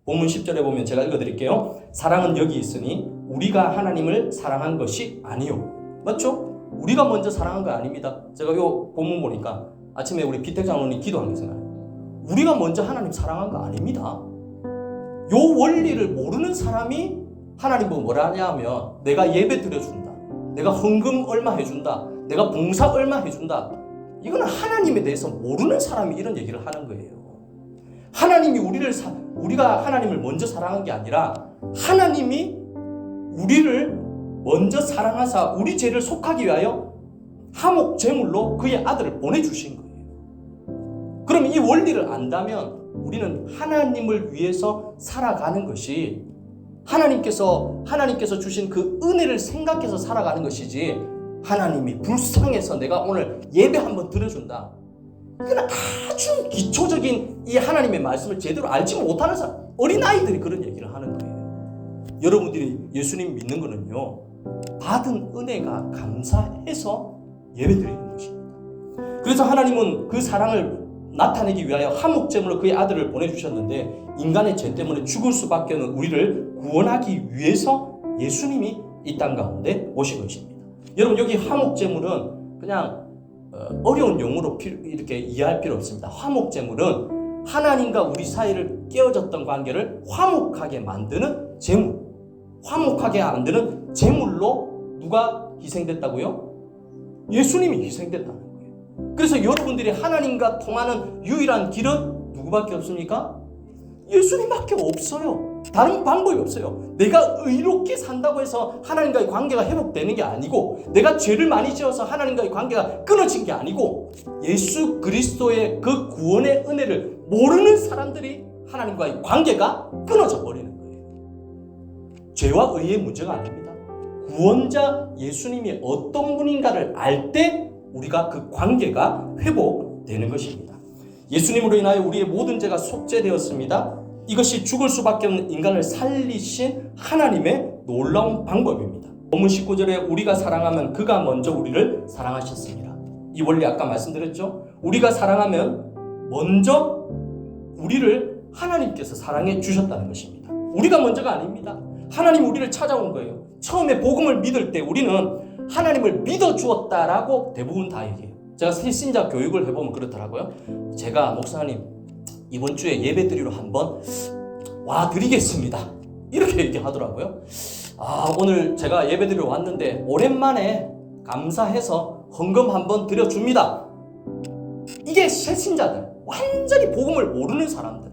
본문 10절에 보면 제가 읽어드릴게요. 사랑은 여기 있으니 우리가 하나님을 사랑한 것이 아니요. 맞죠? 우리가 먼저 사랑한 거 아닙니다. 제가 요 본문 보니까 아침에 우리 비택 장로님 기도한 게 생각나요. 우리가 먼저 하나님 사랑한 거 아닙니다. 요 원리를 모르는 사람이 하나님 보고 뭐라 하냐면 내가 예배 드려준다, 내가 헌금 얼마 해준다, 내가 봉사 얼마 해준다. 이거는 하나님에 대해서 모르는 사람이 이런 얘기를 하는 거예요. 하나님이 우리가 하나님을 먼저 사랑한 게 아니라 하나님이 우리를 먼저 사랑하사 우리 죄를 속하기 위하여 화목 제물로 그의 아들을 보내주신 거예요. 그러면 이 원리를 안다면 우리는 하나님을 위해서 살아가는 것이 하나님께서 주신 그 은혜를 생각해서 살아가는 것이지, 하나님이 불쌍해서 내가 오늘 예배 한번 드려준다, 이건 아주 기초적인 이 하나님의 말씀을 제대로 알지 못하는 사람, 어린아이들이 그런 얘기를 하는 거예요. 여러분들이 예수님 믿는 거는요, 받은 은혜가 감사해서 예배 드리는 것입니다. 그래서 하나님은 그 사랑을 나타내기 위하여 화목제물로 그의 아들을 보내주셨는데, 인간의 죄 때문에 죽을 수밖에 없는 우리를 구원하기 위해서 예수님이 이 땅 가운데 오신 것입니다. 여러분, 여기 화목제물은 그냥 어려운 용어로 이렇게 이해할 필요 없습니다. 화목제물은 하나님과 우리 사이를 깨어졌던 관계를 화목하게 만드는 제물, 화목하게 만드는 제물로 누가 희생됐다고요? 예수님이 희생됐다는 거예요. 그래서 여러분들이 하나님과 통하는 유일한 길은 누구밖에 없습니까? 예수님밖에 없어요. 다른 방법이 없어요. 내가 의롭게 산다고 해서 하나님과의 관계가 회복되는 게 아니고, 내가 죄를 많이 지어서 하나님과의 관계가 끊어진 게 아니고, 예수 그리스도의 그 구원의 은혜를 모르는 사람들이 하나님과의 관계가 끊어져 버리는 거예요. 죄와 의의 문제가 아닙니다. 구원자 예수님이 어떤 분인가를 알 때 우리가 그 관계가 회복되는 것입니다. 예수님으로 인하여 우리의 모든 죄가 속죄되었습니다. 이것이 죽을 수밖에 없는 인간을 살리신 하나님의 놀라운 방법입니다. 본문 19절에 우리가 사랑하면 그가 먼저 우리를 사랑하셨습니다. 이 원리 아까 말씀드렸죠? 우리가 사랑하면 먼저 우리를 하나님께서 사랑해 주셨다는 것입니다. 우리가 먼저가 아닙니다. 하나님 우리를 찾아온 거예요. 처음에 복음을 믿을 때 우리는 하나님을 믿어 주었다라고 대부분 다 얘기해요. 제가 새신자 교육을 해보면 그렇더라고요. 제가 목사님 이번 주에 예배 드리러 한번 와 드리겠습니다, 이렇게 얘기하더라고요. 오늘 제가 예배 드리러 왔는데 오랜만에 감사해서 헌금 한번 드려줍니다. 이게 새신자들, 완전히 복음을 모르는 사람들.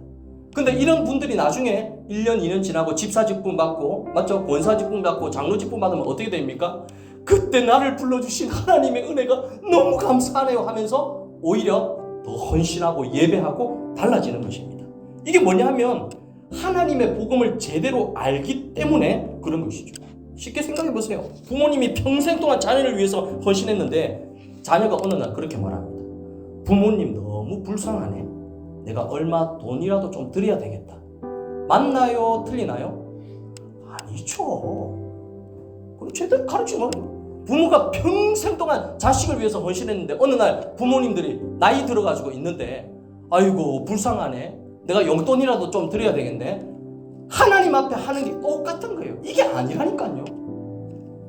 근데 이런 분들이 나중에 1년 2년 지나고 집사 직분 받고, 맞죠? 권사 직분 받고 장로 직분 받으면 어떻게 됩니까? 그때 나를 불러주신 하나님의 은혜가 너무 감사하네요 하면서 오히려 더 헌신하고 예배하고 달라지는 것입니다. 이게 뭐냐면 하나님의 복음을 제대로 알기 때문에 그런 것이죠. 쉽게 생각해 보세요. 부모님이 평생 동안 자녀를 위해서 헌신했는데 자녀가 어느 날 그렇게 말합니다. 부모님 너무 불쌍하네. 내가 얼마 돈이라도 좀 드려야 되겠다. 맞나요? 틀리나요? 아니죠. 그럼 제대로 가르치면, 부모가 평생 동안 자식을 위해서 헌신했는데 어느 날 부모님들이 나이 들어가지고 있는데 아이고 불쌍하네, 내가 용돈이라도 좀 드려야 되겠네, 하나님 앞에 하는 게 똑같은 거예요. 이게 아니라니까요.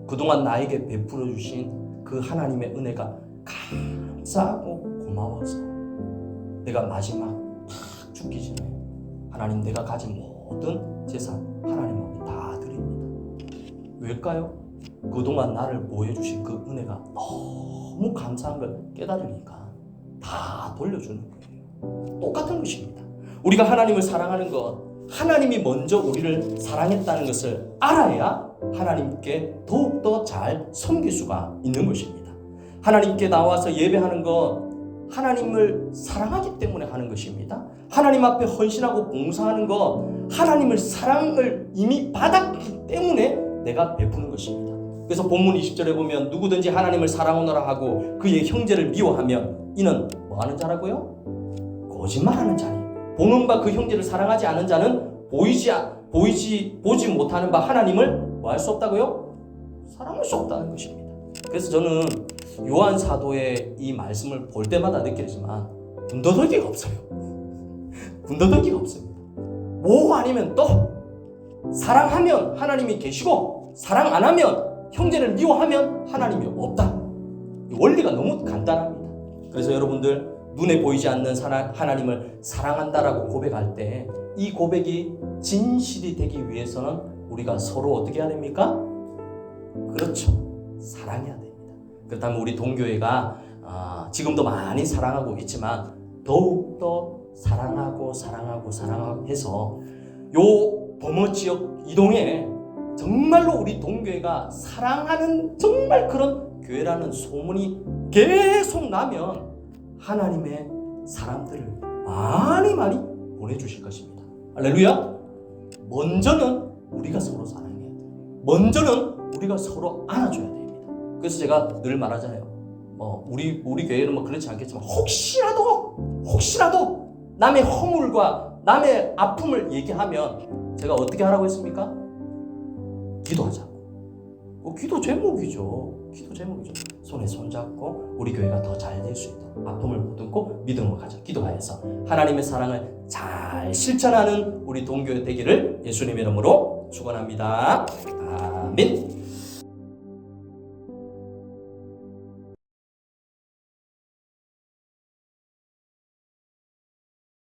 그동안 나에게 베풀어 주신 그 하나님의 은혜가 감사하고 고마워서 내가 마지막 딱 죽기 전에 하나님, 내가 가진 모든 재산 하나님 앞에 다 드립니다. 왜일까요? 그동안 나를 보여주신 그 은혜가 너무 감사한 걸 깨달으니까 다 돌려주는 거예요. 똑같은 것입니다. 우리가 하나님을 사랑하는 것, 하나님이 먼저 우리를 사랑했다는 것을 알아야 하나님께 더욱더 잘 섬길 수가 있는 것입니다. 하나님께 나와서 예배하는 것, 하나님을 사랑하기 때문에 하는 것입니다. 하나님 앞에 헌신하고 봉사하는 것, 하나님을 사랑을 이미 받았기 때문에 내가 베푸는 것입니다. 그래서 본문 20절에 보면 누구든지 하나님을 사랑하노라 하고 그의 형제를 미워하면 이는 뭐하는 자라고요? 거짓말하는 자니, 보는 바 그 형제를 사랑하지 않은 자는 보지 못하는 바 하나님을 뭐 할 수 없다고요? 사랑할 수 없다는 것입니다. 그래서 저는 요한 사도의 이 말씀을 볼 때마다 느끼지만 군더더기가 없어요. 군더더기가 없습니다. 뭐 아니면 또 사랑하면 하나님이 계시고 사랑 안 하면 형제를 미워하면 하나님이 없다. 이 원리가 너무 간단합니다. 그래서 여러분들 눈에 보이지 않는 하나님을 사랑한다라고 고백할 때 이 고백이 진실이 되기 위해서는 우리가 서로 어떻게 해야 됩니까? 그렇죠. 사랑해야 됩니다. 그렇다면 우리 동교회가 지금도 많이 사랑하고 있지만 더욱더 사랑하고 해서 요 범어 지역 이동에 정말로 우리 동교회가 사랑하는 정말 그런 교회라는 소문이 계속 나면 하나님의 사람들을 많이 보내주실 것입니다. 할렐루야. 먼저는 우리가 서로 사랑해야 돼요. 먼저는 우리가 서로 안아줘야 됩니다. 그래서 제가 늘 말하잖아요. 우리 교회는 그렇지 않겠지만 혹시라도 남의 허물과 남의 아픔을 얘기하면 제가 어떻게 하라고 했습니까? 기도하자고. 기도 제목이죠. 손에 손잡고 우리 교회가 더 잘 될 수 있도록 아픔을 붙들고 믿음으로 가자. 기도하여서 하나님의 사랑을 잘 실천하는 우리 동교회 되기를 예수님의 이름으로 축원합니다. 아멘.